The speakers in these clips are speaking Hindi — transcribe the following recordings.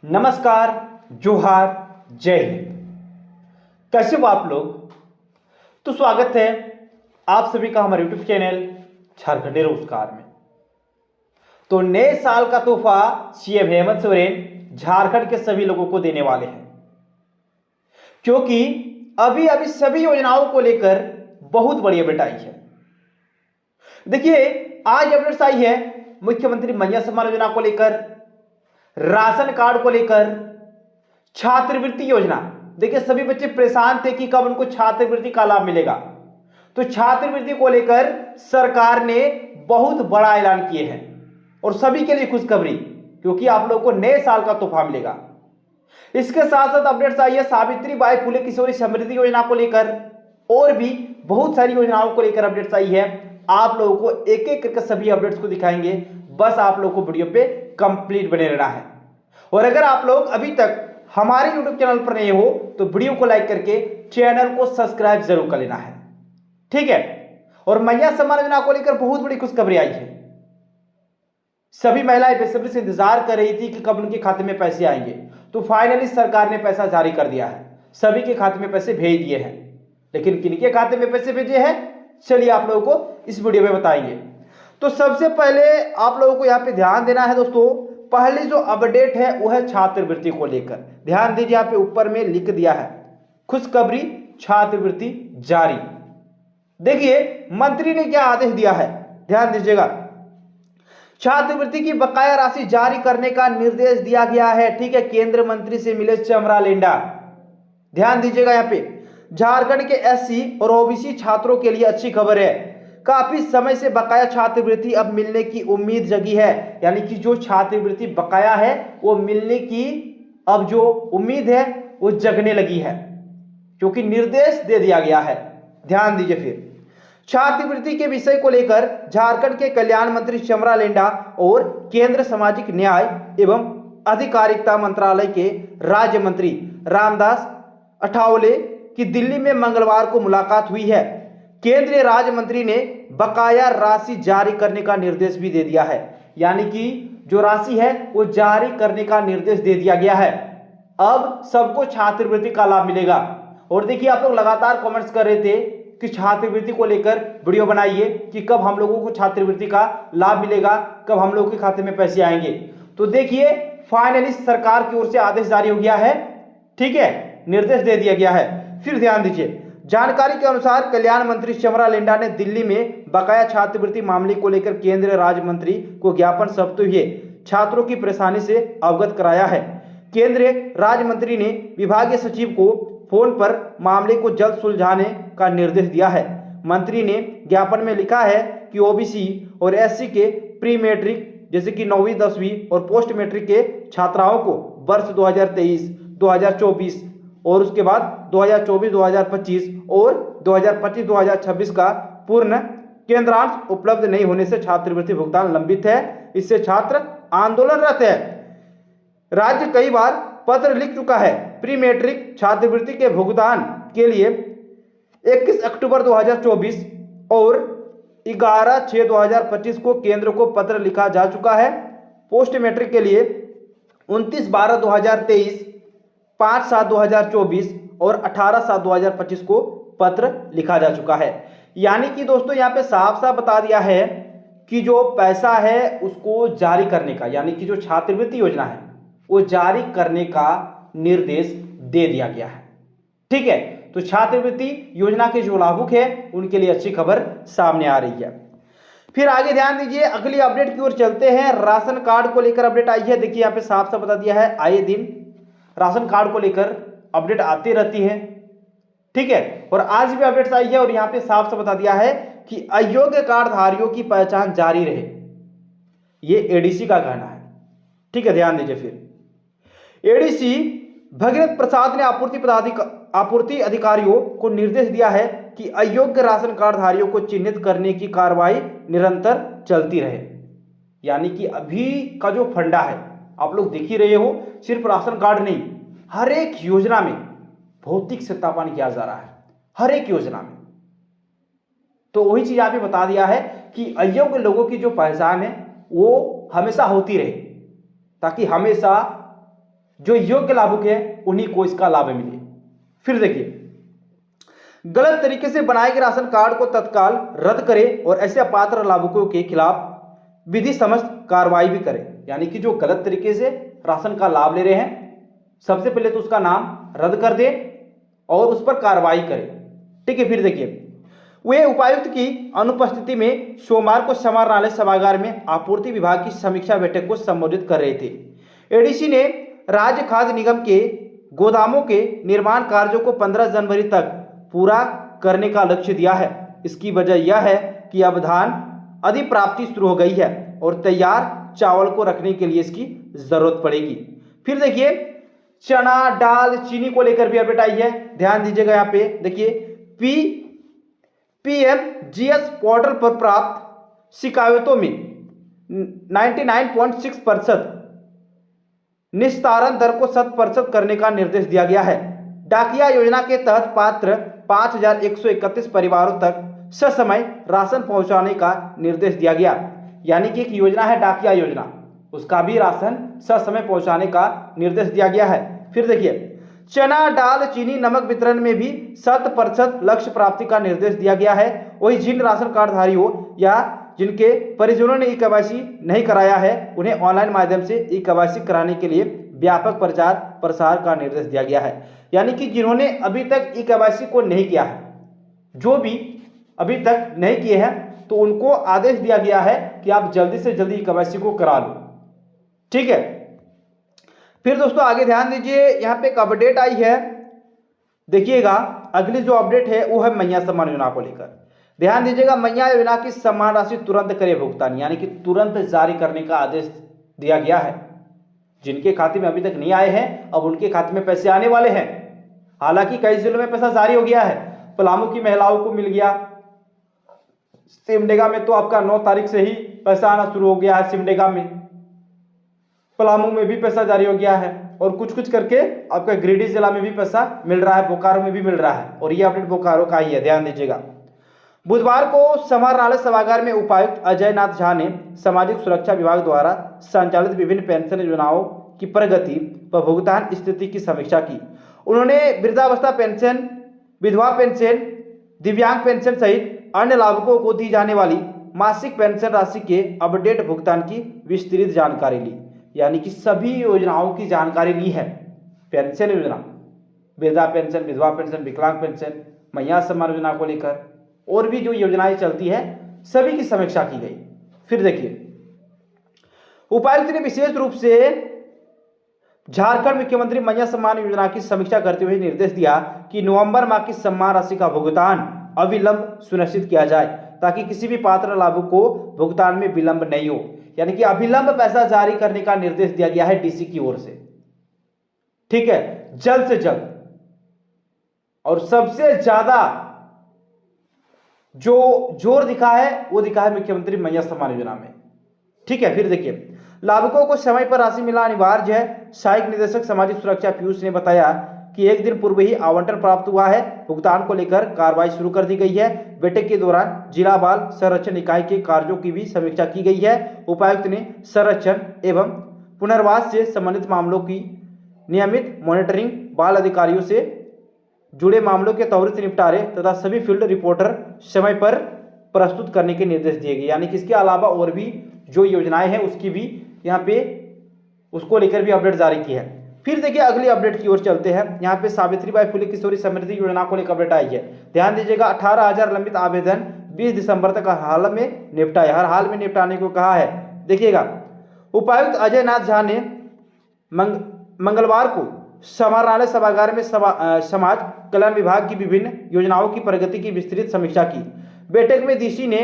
नमस्कार, जोहार, जय हिंद। कैसे हो आप लोग? तो स्वागत है आप सभी का हमारे यूट्यूब चैनल झारखंडी रोजगार में। तो नए साल का तोहफा सीएम हेमंत सोरेन झारखंड के सभी लोगों को देने वाले हैं, क्योंकि अभी अभी सभी योजनाओं को लेकर बहुत बड़ी अपडेट आई है। देखिए, आज अपडेट्स आई है मुख्यमंत्री मैया सम्मान योजना को लेकर, राशन कार्ड को लेकर, छात्रवृत्ति योजना। देखिए, सभी बच्चे परेशान थे कि कब उनको छात्रवृत्ति का लाभ मिलेगा। तो छात्रवृत्ति को लेकर सरकार ने बहुत बड़ा ऐलान किए हैं और सभी के लिए खुशखबरी, क्योंकि आप लोगों को नए साल का तोहफा मिलेगा। इसके साथ साथ अपडेट्स आई है सावित्रीबाई फुले किशोरी समृद्धि योजना को लेकर, और भी बहुत सारी योजनाओं को लेकर अपडेट्स आई है। आप लोगों को एक एक करके सभी अपडेट्स को दिखाएंगे, बस आप लोगों को वीडियो पे कंप्लीट बने रहना है। और अगर आप लोग अभी तक हमारे यूट्यूब चैनल पर नए हो तो वीडियो को लाइक करके चैनल को सब्सक्राइब जरूर कर लेना है, ठीक है। और मैया सम्मान योजना को लेकर बहुत बड़ी खुशखबरी आई है। सभी महिलाएं बेसब्री से इंतजार कर रही थी कि कब उनके खाते में पैसे आएंगे, तो फाइनली सरकार ने पैसा जारी कर दिया है। सभी के खाते में पैसे भेज दिए हैं, लेकिन किनके खाते में पैसे भेजे हैं, चलिए आप लोगों को इस वीडियो में बताएंगे। तो सबसे पहले आप लोगों को यहाँ पे ध्यान देना है दोस्तों, पहली जो अपडेट है वो है छात्रवृत्ति को लेकर। ध्यान दीजिए, यहाँ पे ऊपर में लिख दिया है खुशखबरी, छात्रवृत्ति जारी। देखिए मंत्री ने क्या आदेश दिया है, ध्यान दीजिएगा। छात्रवृत्ति की बकाया राशि जारी करने का निर्देश दिया गया है, ठीक है। केंद्र मंत्री से मिले चमरा लेंडा। ध्यान दीजिएगा, यहाँ पे झारखंड के एससी और ओबीसी छात्रों के लिए अच्छी खबर है। काफी समय से बकाया छात्रवृत्ति अब मिलने की उम्मीद जगी है, यानी कि जो छात्रवृत्ति बकाया है वो मिलने की अब जो उम्मीद है वो जगने लगी है, क्योंकि निर्देश दे दिया गया है। ध्यान दीजिए, फिर छात्रवृत्ति के विषय को लेकर झारखंड के कल्याण मंत्री चमरा लेंडा और केंद्र सामाजिक न्याय एवं अधिकारिता मंत्रालय के राज्य मंत्री रामदास अठावले की दिल्ली में मंगलवार को मुलाकात हुई है। केंद्रीय राज्य मंत्री ने बकाया राशि जारी करने का निर्देश भी दे दिया है, यानी कि जो राशि है वो जारी करने का निर्देश दे दिया गया है। अब सबको छात्रवृत्ति का लाभ मिलेगा। और देखिए, आप लोग लगातार कमेंट्स कर रहे थे कि छात्रवृत्ति को लेकर वीडियो बनाइए कि कब हम लोगों को छात्रवृत्ति का लाभ मिलेगा, कब हम लोगों के खाते में पैसे आएंगे। तो देखिए, फाइनली सरकार की ओर से आदेश जारी हो गया है, ठीक है, निर्देश दे दिया गया है। फिर ध्यान दीजिए, जानकारी के अनुसार कल्याण मंत्री चमरा लेंडा ने दिल्ली में बकाया छात्रवृत्ति मामले को लेकर केंद्रीय राज्य मंत्री को ज्ञापन सौंपते हुए छात्रों की परेशानी से अवगत कराया है। केंद्रीय राज्य मंत्री ने विभागीय सचिव को फोन पर मामले को जल्द सुलझाने का निर्देश दिया है। मंत्री ने ज्ञापन में लिखा है कि ओबीसी और एससी के प्री मैट्रिक जैसे कि 9वीं 10वीं और पोस्ट मैट्रिक के छात्राओं को वर्ष 2023, 2024 और उसके बाद 2024-2025 और 2025-2026 का पूर्ण केंद्रांश उपलब्ध नहीं होने से छात्रवृत्ति भुगतान लंबित है। इससे छात्र आंदोलनरत है। राज्य कई बार पत्र लिख चुका है। प्री मैट्रिक छात्रवृत्ति के भुगतान के लिए 21 अक्टूबर 2024 और 11/6/2025 को केंद्र को पत्र लिखा जा चुका है। पोस्ट मैट्रिक के लिए 29/12/2023, 5/7/2024 और 18/7/2025 को पत्र लिखा जा चुका है। यानी कि दोस्तों यहाँ पे साफ साफ बता दिया है कि जो पैसा है उसको जारी करने का, यानी कि जो छात्रवृत्ति योजना है वो जारी करने का निर्देश दे दिया गया है, ठीक है। तो छात्रवृत्ति योजना के जो लाभुक है उनके लिए अच्छी खबर सामने आ रही है। फिर आगे ध्यान दीजिए, अगली अपडेट की ओर चलते हैं। राशन कार्ड को लेकर अपडेट आई है। देखिए, यहाँ पे साफ साफ बता दिया है, आए दिन राशन कार्ड को लेकर अपडेट आती रहती है, ठीक है। और आज भी अपडेट्स आई है और यहाँ पे साफ साफ बता दिया है कि अयोग्य कार्डधारियों की पहचान जारी रहे, ये एडीसी का कहना है, ठीक है। ध्यान दीजिए, फिर एडीसी भगीरथ प्रसाद ने आपूर्ति अधिकारियों को निर्देश दिया है कि अयोग्य राशन कार्डधारियों को चिन्हित करने की कार्रवाई निरंतर चलती रहे। यानी कि अभी का जो फंडा है आप लोग देख ही रहे हो, सिर्फ राशन कार्ड नहीं, हर एक योजना में भौतिक सत्यापन किया जा रहा है, हर एक योजना में। तो वही चीज यहाँ पे बता दिया है कि अयोग्य लोगों की जो पहचान है वो हमेशा होती रहे, ताकि हमेशा जो योग्य लाभुक है उन्हीं को इसका लाभ मिले। फिर देखिए, गलत तरीके से बनाए गए राशन कार्ड को तत्काल रद्द करें और ऐसे अपात्र लाभुकों के खिलाफ विधि समस्त कार्रवाई भी करें। यानी कि जो गलत तरीके से राशन का लाभ ले रहे हैं, सबसे पहले तो उसका नाम रद्द कर दें और उस पर कार्रवाई करें। ठीक है, फिर देखिए, वे उपायुक्त की अनुपस्थिति में सोमवार को समाहरणालय सभागार में आपूर्ति विभाग की समीक्षा बैठक को संबोधित कर रहे थे। एडीसी ने राज्य खाद्य निगम के गोदामों के निर्माण कार्यों को 15 जनवरी तक पूरा करने का लक्ष्य दिया है। इसकी वजह यह है कि अब धान अधिप्राप्ति शुरू हो गई है और तैयार चावल को रखने के लिए इसकी जरूरत पड़ेगी। फिर देखिए, चना, दाल, चीनी को लेकर भी अपडेट आई है। ध्यान दीजिएगा, यहाँ पे देखिए, पीएमजीएस पोर्टल पर प्राप्त शिकायतों में 99.6% निस्तारण दर को 100% करने का निर्देश दिया गया है। डाकिया योजना के तहत पात्र 5131 परिवारों तक ससमय राशन पहुंचाने का निर्देश दिया गया। यानी कि एक योजना है डाकिया योजना, उसका भी राशन ससमय पहुंचाने का निर्देश दिया गया है। फिर देखिए, चना, दाल, चीनी, नमक वितरण में भी 100% लक्ष्य प्राप्ति का निर्देश दिया गया है। वही जिन राशन कार्डधारियों या जिनके परिजनों ने ई-केवाईसी नहीं कराया है, उन्हें ऑनलाइन माध्यम से ई-केवाईसी कराने के लिए व्यापक प्रचार प्रसार का निर्देश दिया गया है। यानी कि जिन्होंने अभी तक ई-केवाईसी को नहीं किया है, जो भी अभी तक नहीं किए हैं, तो उनको आदेश दिया गया है कि आप जल्दी से जल्दी ई-केवाईसी को करा लो। ठीक है, फिर दोस्तों आगे ध्यान दीजिए, यहाँ पे एक अपडेट आई है। देखिएगा, अगली जो अपडेट है वो है मैया सम्मान योजना को लेकर। ध्यान दीजिएगा, मैया योजना की सम्मान राशि तुरंत करे भुगतान, यानी कि तुरंत जारी करने का आदेश दिया गया है। जिनके खाते में अभी तक नहीं आए हैं, अब उनके खाते में पैसे आने वाले हैं। हालांकि कई जिलों में पैसा जारी हो गया है। पलामू की महिलाओं को मिल गया, सिमडेगा में तो आपका 9 तारीख से ही पैसा आना शुरू हो गया है। सिमडेगा में, पलामू में भी पैसा जारी हो गया है और कुछ कुछ करके आपका गिरिडीह जिला में भी पैसा मिल रहा है, बोकारो में भी मिल रहा है। और ये अपडेट बोकारो का ही है, ध्यान दीजिएगा। बुधवार को समाहरणालय सभागार में उपायुक्त अजय नाथ झा ने सामाजिक सुरक्षा विभाग द्वारा संचालित विभिन्न पेंशन योजनाओं की प्रगति व भुगतान स्थिति की समीक्षा की। उन्होंने वृद्धावस्था पेंशन, विधवा पेंशन, दिव्यांग पेंशन सहित अन्य लाभुकों को दी जाने वाली मासिक पेंशन राशि के अपडेट भुगतान की विस्तृत जानकारी ली। यानी कि सभी योजनाओं की जानकारी ली है। पेंशन योजना, वृद्धा पेंशन, विधवा पेंशन, विकलांग पेंशन, मैया सम्मान योजना को लेकर और भी जो योजनाएं चलती है, सभी की समीक्षा की गई। फिर देखिए, उपायुक्त ने विशेष रूप से झारखंड मुख्यमंत्री मैया सम्मान योजना की समीक्षा करते हुए निर्देश दिया कि नवंबर माह की सम्मान राशि का भुगतान अविलंब सुनिश्चित किया जाए, ताकि किसी भी पात्र लाभुक को भुगतान में विलंब नहीं हो। यानी कि अविलंब पैसा जारी करने का निर्देश दिया गया है डीसी की ओर से। ठीक है, जल्द से जल्द। और सबसे ज्यादा जो जोर दिखा है वो दिखा है मुख्यमंत्री मैया सम्मान योजना में। ठीक है, फिर देखिए, लाभुकों को समय पर राशि मिला अनिवार्य है। सहायक निदेशक सामाजिक सुरक्षा पीयूष ने बताया कि एक दिन पूर्व ही आवंटन प्राप्त हुआ है। भुगतान को लेकर कार्रवाई शुरू कर दी गई है। बैठक के दौरान जिला बाल संरक्षण इकाई के कार्यों की भी समीक्षा की गई है। उपायुक्त ने संरक्षण एवं पुनर्वास से संबंधित मामलों की नियमित मॉनिटरिंग, बाल अधिकारियों से जुड़े मामलों के त्वरित निपटारे तथा सभी फील्ड रिपोर्टर समय पर प्रस्तुत करने के निर्देश दिए गए। यानी कि इसके अलावा और भी जो योजनाएं हैं उसकी भी यहाँ पे उसको लेकर भी अपडेट जारी की है। फिर देखिए, अगली अपडेट की ओर चलते हैं। यहाँ पे सावित्रीबाई फुले किशोरी समृद्धि योजना को लेकर अपडेट आई है। ध्यान दीजिएगा, 18,000 लंबित आवेदन 20 दिसंबर तक हाल में निपटाए, हर हाल में निपटाने को कहा है। देखिएगा, उपायुक्त अजय नाथ झा ने मंगलवार को समाहरणालय सभागार में समाज कल्याण विभाग की विभिन्न योजनाओं की प्रगति की विस्तृत समीक्षा की। बैठक में डीसी ने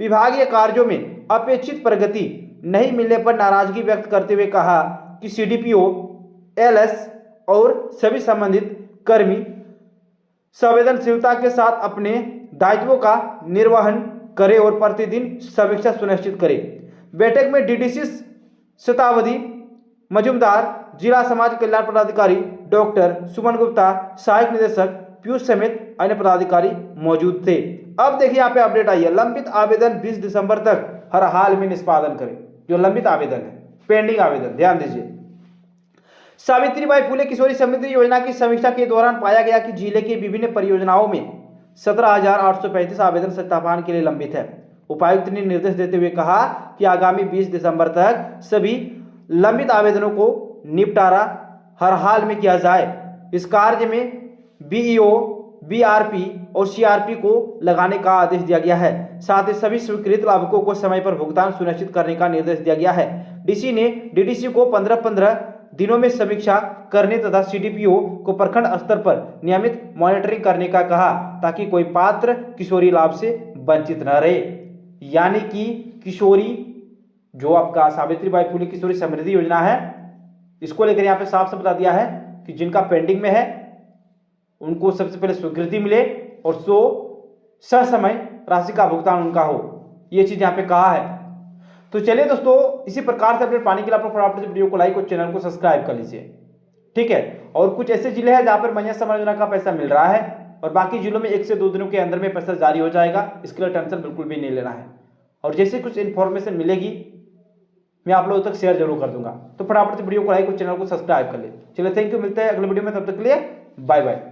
विभागीय कार्यों में अपेक्षित प्रगति नहीं मिलने पर नाराजगी व्यक्त करते हुए कहा कि सीडीपीओ, एलएस और सभी संबंधित कर्मी संवेदनशीलता के साथ अपने दायित्वों का निर्वहन करें और प्रतिदिन समीक्षा सुनिश्चित करें। बैठक में डीडीसी शतावधी मजुमदार, जिला समाज कल्याण पदाधिकारी डॉक्टर सुमन गुप्ता, सहायक निदेशक पीयूष समेत अन्य पदाधिकारी मौजूद थे। अब देखिए, यहाँ पे अपडेट आई है, लंबित आवेदन 20 दिसंबर तक हर हाल में निष्पादन करें। जो लंबित आवेदन है, पेंडिंग आवेदन, ध्यान दीजिए। सावित्रीबाई फुले किशोरी समृद्धि योजना की समीक्षा के दौरान पाया गया कि जिले की विभिन्न परियोजनाओं में 17,835 आवेदन सत्यापन के लिए लंबित है। उपायुक्त ने निर्देश देते हुए कहा कि आगामी 20 दिसंबर तक सभी लंबित आवेदनों को निपटारा हर हाल में किया जाए। इस कार्य में बीईओ, बीआरपी और सीआरपी को लगाने का आदेश दिया गया है। साथ ही सभी स्वीकृत लाभुकों को समय पर भुगतान सुनिश्चित करने का निर्देश दिया गया है। डीसी ने डीडीसी को 15-15 दिनों में समीक्षा करने तथा सीडीपीओ को प्रखंड स्तर पर नियमित मॉनिटरिंग करने का कहा, ताकि कोई पात्र किशोरी लाभ से वंचित न रहे। यानी कि किशोरी जो आपका सावित्रीबाई फुले किशोरी समृद्धि योजना है, इसको लेकर यहाँ पे साफ साफ बता दिया है कि जिनका पेंडिंग में है उनको सबसे पहले स्वीकृति मिले और ससमय राशि का भुगतान उनका हो, ये चीज यहाँ पे कहा है। तो चलिए दोस्तों, इसी प्रकार से अपडेट पाने के लिए आप लोग फटाफट से वीडियो को लाइक और चैनल को सब्सक्राइब कर लीजिए, ठीक है। और कुछ ऐसे जिले हैं जहाँ पर मैया समाज योजना का पैसा मिल रहा है और बाकी जिलों में 1 से 2 दिनों के अंदर में पैसा जारी हो जाएगा, इसके लिए टेंशन बिल्कुल भी नहीं लेना है। और जैसे कुछ इन्फॉर्मेशन मिलेगी मैं आप लोगों तक शेयर जरूर कर दूंगा। तो फटाफट से वीडियो को लाइक और चैनल को सब्सक्राइब कर ले। चलिए, थैंक यू, मिलते हैं अगले वीडियो में, तब तक के लिए बाय बाय।